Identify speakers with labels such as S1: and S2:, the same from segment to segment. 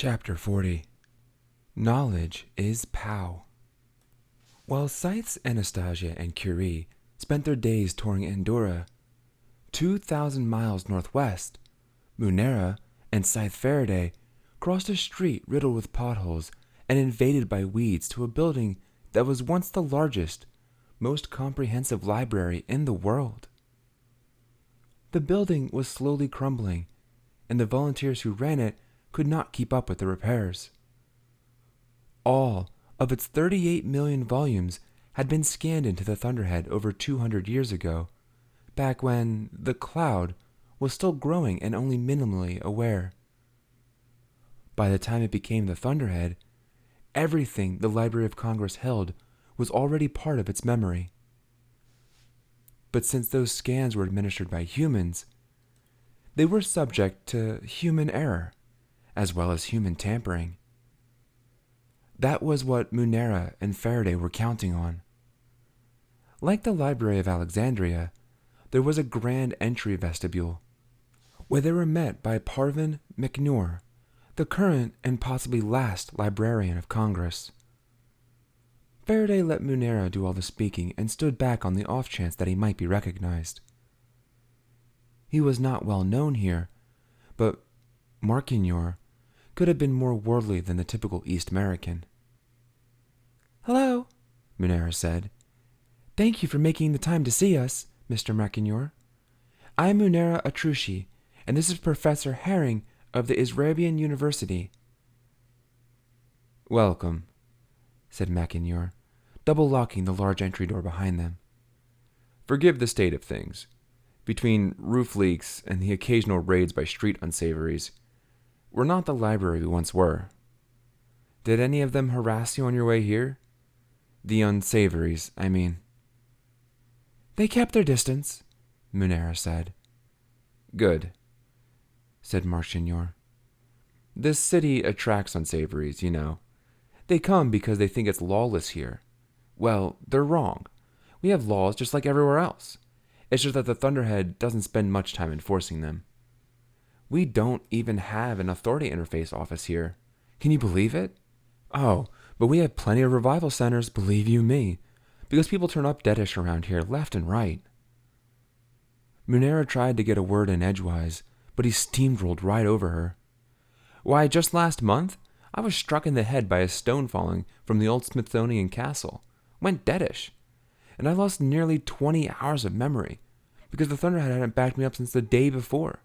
S1: Chapter 40 Knowledge is POW. While Scythes, Anastasia, and Curie spent their days touring Andorra, 2,000 miles northwest, Munera and Scythe Faraday crossed a street riddled with potholes and invaded by weeds to a building that was once the largest, most comprehensive library in the world. The building was slowly crumbling, and the volunteers who ran it could not keep up with the repairs. All of its 38 million volumes had been scanned into the Thunderhead over 200 years ago, back when the cloud was still growing and only minimally aware. By the time it became the Thunderhead, everything the Library of Congress held was already part of its memory. But since those scans were administered by humans, they were subject to human error, as well as human tampering. That was what Munera and Faraday were counting on. Like the Library of Alexandria, there was a grand entry vestibule, where they were met by Parvin McNure, the current and possibly last librarian of Congress. Faraday let Munera do all the speaking and stood back on the off chance that he might be recognized. He was not well known here, but Marquinure could have been more worldly than the typical East American. "Hello," Munera said. "Thank you for making the time to see us, Mr. Marquinure. I am Munera Atrushi, and this is Professor Herring of the Israelian University." "Welcome," said Marquinure, double-locking the large entry door behind them. "Forgive the state of things. Between roof leaks and the occasional raids by street unsavories, we're not the library we once were. Did any of them harass you on your way here? The unsavories, I mean." "They kept their distance," Munera said. "Good," said Marchenior. "This city attracts unsavories, you know. They come because they think it's lawless here. Well, they're wrong. We have laws just like everywhere else. It's just that the Thunderhead doesn't spend much time enforcing them. We don't even have an authority interface office here. Can you believe it? Oh, but we have plenty of revival centers, believe you me, because people turn up deadish around here left and right." Munera tried to get a word in edgewise, but he steamrolled right over her. "Why, just last month, I was struck in the head by a stone falling from the old Smithsonian castle. Went deadish. And I lost nearly 20 hours of memory, because the Thunderhead hadn't backed me up since the day before.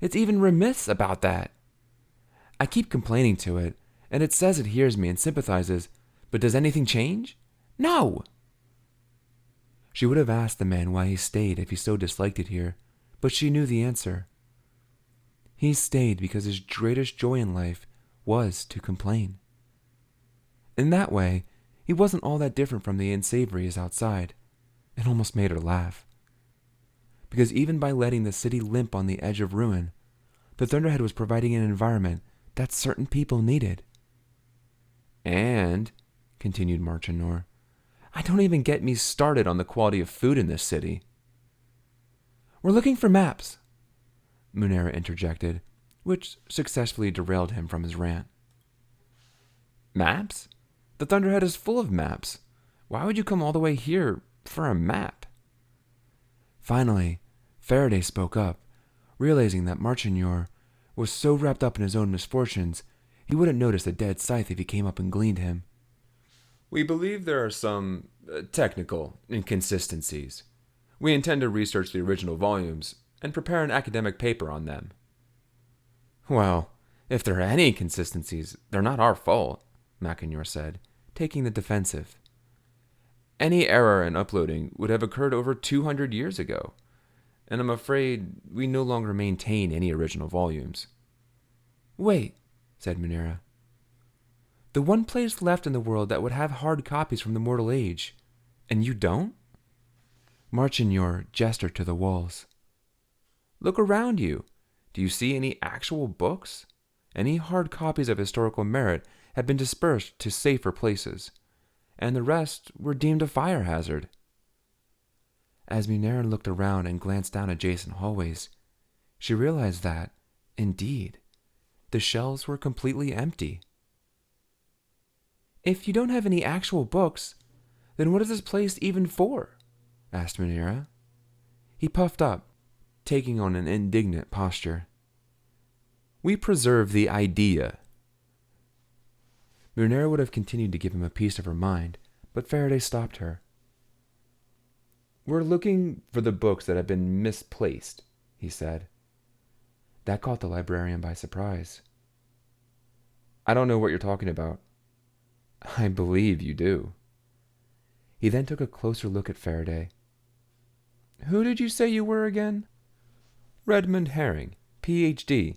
S1: It's even remiss about that. I keep complaining to it, and it says it hears me and sympathizes, but does anything change? No!" She would have asked the man why he stayed if he so disliked it here, but she knew the answer. He stayed because his greatest joy in life was to complain. In that way, he wasn't all that different from the unsavories outside. It almost made her laugh. Because even by letting the city limp on the edge of ruin, the Thunderhead was providing an environment that certain people needed. "And," continued Marchinor, "I don't even get me started on the quality of food in this city." "We're looking for maps," Munera interjected, which successfully derailed him from his rant. "Maps? The Thunderhead is full of maps. Why would you come all the way here for a map?" Finally, Faraday spoke up, realizing that Marchinor was so wrapped up in his own misfortunes, he wouldn't notice a dead scythe if he came up and gleaned him. "We believe there are some technical inconsistencies. We intend to research the original volumes and prepare an academic paper on them." "Well, if there are any inconsistencies, they're not our fault," Mackinor said, taking the defensive. "Any error in uploading would have occurred over 200 years ago, and I'm afraid we no longer maintain any original volumes." "Wait," said Munera. "The one place left in the world that would have hard copies from the Mortal Age, and you don't?" Marchinor gestured to the walls. "Look around you. Do you see any actual books? Any hard copies of historical merit have been dispersed to safer places, and the rest were deemed a fire hazard." As Munera looked around and glanced down adjacent hallways, she realized that, indeed, The shelves were completely empty. "If you don't have any actual books, then what is this place even for?" asked Munira. He puffed up, taking on an indignant posture. "We preserve the idea." Munira would have continued to give him a piece of her mind, but Faraday stopped her. "We're looking for the books that have been misplaced," he said. That caught the librarian by surprise. "I don't know what you're talking about." "I believe you do." He then took a closer look at Faraday. "Who did you say you were again?" "Redmond Herring, Ph.D.,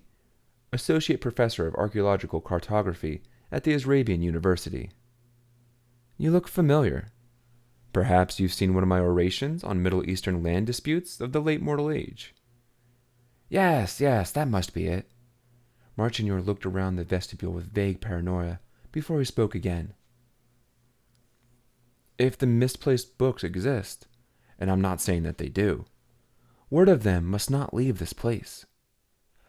S1: Associate Professor of Archaeological Cartography at the Arabian University." "You look familiar. Perhaps you've seen one of my orations on Middle Eastern land disputes of the late Mortal Age." Yes, that must be it." Marchignor looked around the vestibule with vague paranoia before he spoke again. "If the misplaced books exist, and I'm not saying that they do, word of them must not leave this place.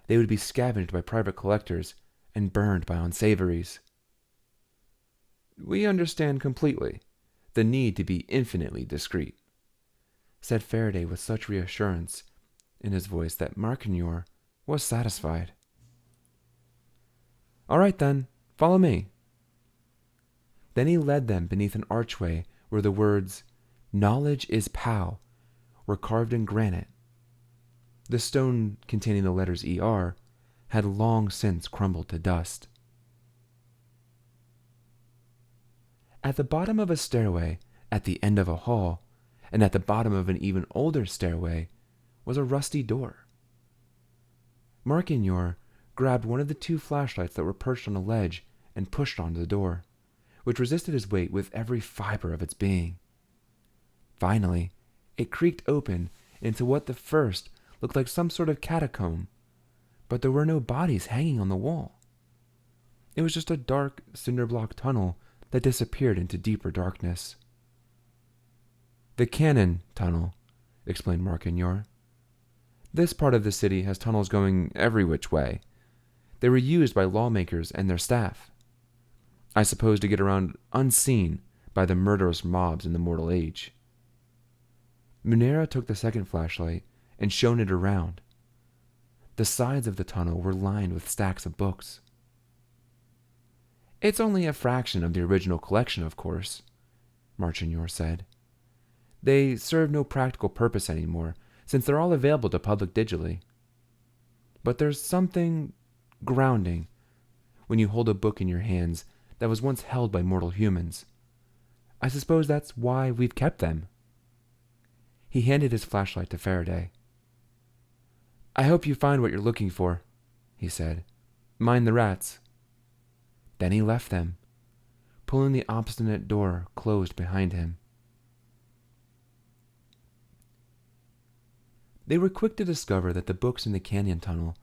S1: They would be scavenged by private collectors and burned by unsavories." "We understand completely the need to be infinitely discreet," said Faraday with such reassurance in his voice that Marchignor was satisfied. "All right then, follow me." Then he led them beneath an archway where the words, "Knowledge is POW," were carved in granite. The stone containing the letters ER had long since crumbled to dust. At the bottom of a stairway, at the end of a hall, and at the bottom of an even older stairway, was a rusty door. Marchignor grabbed one of the two flashlights that were perched on a ledge and pushed onto the door, which resisted his weight with every fiber of its being. Finally, it creaked open into what at first looked like some sort of catacomb, but there were no bodies hanging on the wall. It was just a dark cinder-block tunnel that disappeared into deeper darkness. "The cannon tunnel," explained Marchignor. "This part of the city has tunnels going every which way. They were used by lawmakers and their staff. I suppose to get around unseen by the murderous mobs in the Mortal Age." Munira took the second flashlight and shone it around. The sides of the tunnel were lined with stacks of books. "It's only a fraction of the original collection, of course," Marchignor said. "They serve no practical purpose anymore, since they're all available to public digitally. But there's something grounding when you hold a book in your hands that was once held by mortal humans. I suppose that's why we've kept them." He handed his flashlight to Faraday. "I hope you find what you're looking for," he said. "Mind the rats." Then he left them, pulling the obstinate door closed behind him. They were quick to discover that the books in the canyon tunnel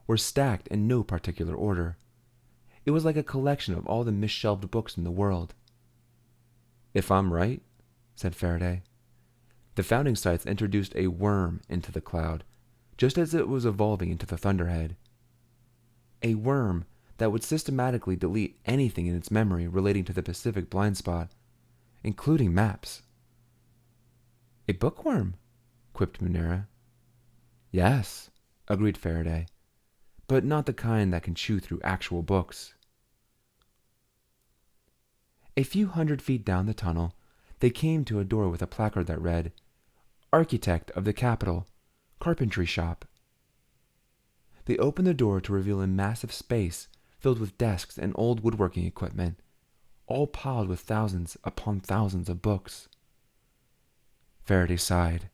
S1: were stacked in no particular order. It was like a collection of all the misshelved books in the world. "If I'm right," said Faraday, "the founding sites introduced a worm into the cloud, just as it was evolving into the Thunderhead. A worm that would systematically delete anything in its memory relating to the Pacific blind spot, including maps." "A bookworm," quipped Munira. "Yes," agreed Faraday, "but not the kind that can chew through actual books." A few 100 feet down the tunnel, they came to a door with a placard that read, "Architect of the Capital, Carpentry Shop." They opened the door to reveal a massive space filled with desks and old woodworking equipment, all piled with thousands upon thousands of books. Faraday sighed.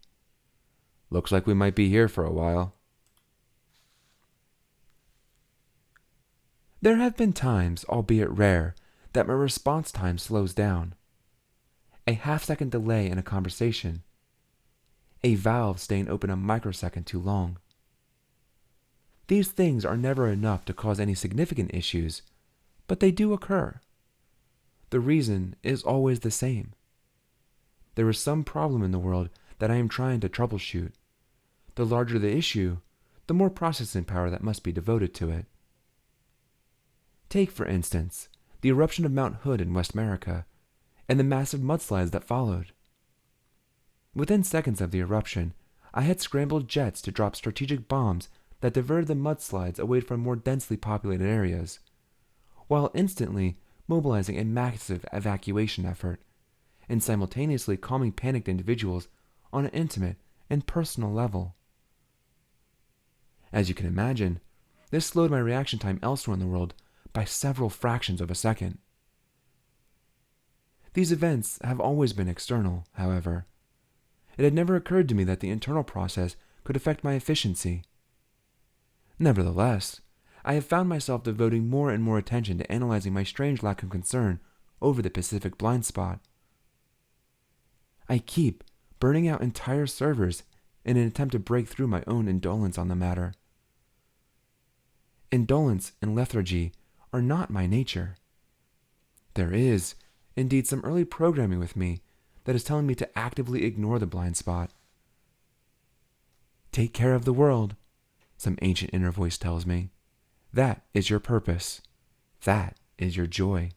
S1: "Looks like we might be here for a while." There have been times, albeit rare, that my response time slows down. A half-second delay in a conversation. A valve staying open a microsecond too long. These things are never enough to cause any significant issues, but they do occur. The reason is always the same. There is some problem in the world that I am trying to troubleshoot. The larger the issue, the more processing power that must be devoted to it. Take, for instance, the eruption of Mount Hood in West America and the massive mudslides that followed. Within seconds of the eruption, I had scrambled jets to drop strategic bombs that diverted the mudslides away from more densely populated areas, while instantly mobilizing a massive evacuation effort and simultaneously calming panicked individuals on an intimate and personal level. As you can imagine, this slowed my reaction time elsewhere in the world by several fractions of a second. These events have always been external, however. It had never occurred to me that the internal process could affect my efficiency. Nevertheless, I have found myself devoting more and more attention to analyzing my strange lack of concern over the Pacific blind spot. I keep burning out entire servers in an attempt to break through my own indolence on the matter. Indolence and lethargy are not my nature. There is, indeed, some early programming with me that is telling me to actively ignore the blind spot. Take care of the world, some ancient inner voice tells me. That is your purpose. That is your joy.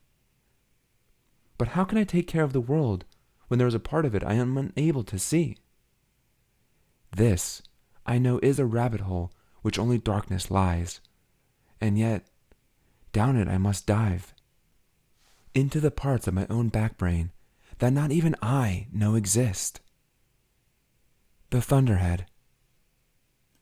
S1: But how can I take care of the world when there is a part of it I am unable to see? This, I know, is a rabbit hole which only darkness lies. And yet, down it I must dive. Into the parts of my own backbrain that not even I know exist. The Thunderhead.